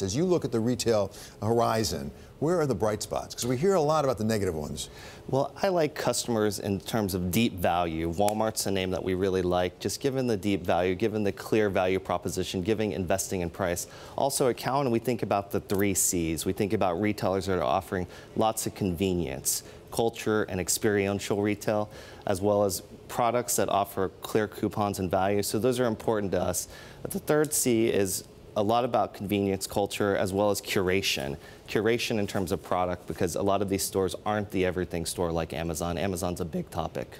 As you look at the retail horizon, where are the bright spots? Because we hear a lot about the negative ones. Well, I like customers in terms of deep value. Walmart's a name that we really like, just given the deep value, given the clear value proposition, giving investing in price. Also at Cowen, we think about the 3 C's. We think about retailers that are offering lots of convenience, culture and experiential retail, as well as products that offer clear coupons and value. So those are important to us. But the 3rd C is a lot about convenience culture as well as curation. Curation in terms of product, because a lot of these stores aren't the everything store like Amazon. Amazon's a big topic.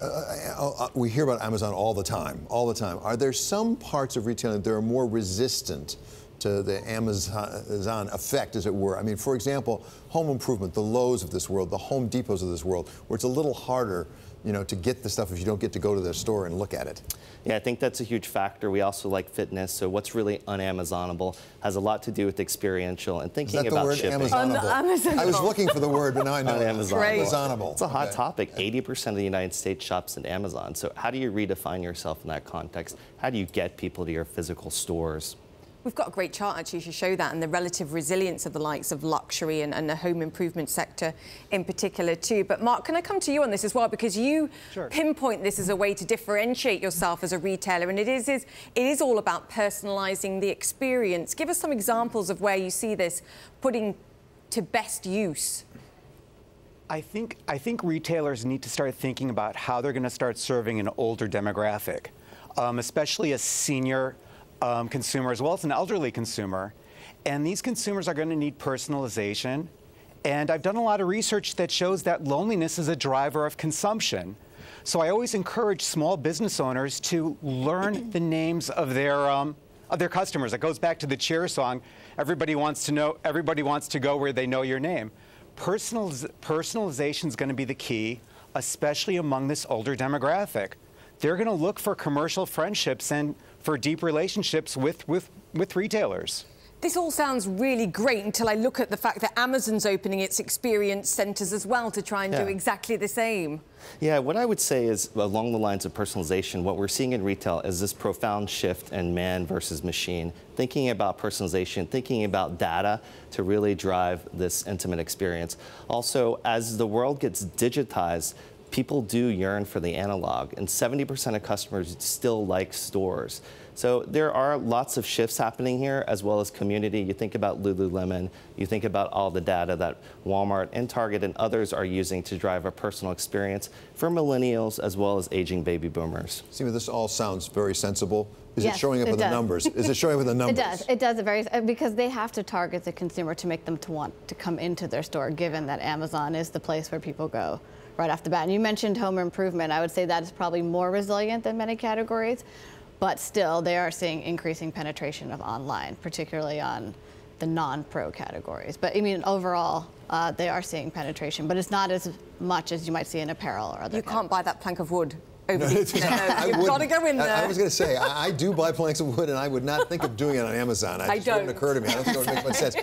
We hear about Amazon all the time, all the time. Are there some parts of retailing that are more resistant to the Amazon effect, as it were? I mean, for example, home improvement, the Lowe's of this world, the Home Depots of this world, where it's a little harder, you know, to get the stuff if you don't get to go to their store and look at it. Yeah, I think that's a huge factor. We also like fitness, so what's really un-Amazonable has a lot to do with experiential and thinking about shipping. Amazonable? I was looking for the word, but now I know Amazonable. It's a hot topic. 80% of the United States shops at Amazon. So how do you redefine yourself in that context? How do you get people to your physical stores? We've got a great chart actually to show that, and the relative resilience of the likes of luxury and the home improvement sector in particular too. But Mark, can I come to you on this as well, because you pinpoint this as a way to differentiate yourself as a retailer, and it is all about personalizing the experience. Give us some examples of where you see this putting to best use. I think retailers need to start thinking about how they're going to start serving an older demographic, especially a senior consumer as well as an elderly consumer. And these consumers are going to need personalization. And I've done a lot of research that shows that loneliness is a driver of consumption. So I always encourage small business owners to learn the names of their customers. It goes back to the Cheer song. Everybody wants to go where they know your name. Personalization is going to be the key, especially among this older demographic. They're going to look for commercial friendships and for deep relationships with retailers. This all sounds really great until I look at the fact that Amazon's opening its experience centers as well to try and do exactly the same. Yeah, what I would say is, along the lines of personalization, what we're seeing in retail is this profound shift in man versus machine, thinking about personalization, thinking about data to really drive this intimate experience. Also, as the world gets digitized, people do yearn for the analog, and 70% of customers still like stores. So there are lots of shifts happening here, as well as community. You think about Lululemon, you think about all the data that Walmart and Target and others are using to drive a personal experience for millennials as well as aging baby boomers. Seema, this all sounds very sensible. Is it showing up with the numbers? Is it showing up with the numbers? It does. It does, because they have to target the consumer to make them to want to come into their store, given that Amazon is the place where people go right off the bat. And you mentioned home improvement. I would say that is probably more resilient than many categories, but still they are seeing increasing penetration of online, particularly on the non-pro categories. But I mean, overall, they are seeing penetration, but it's not as much as you might see in apparel or other. You can't buy that plank of wood over the internet. You've got to go in there. I was going to say, I do buy planks of wood, and I would not think of doing it on Amazon. It just wouldn't occur to me. I don't think it would make much sense.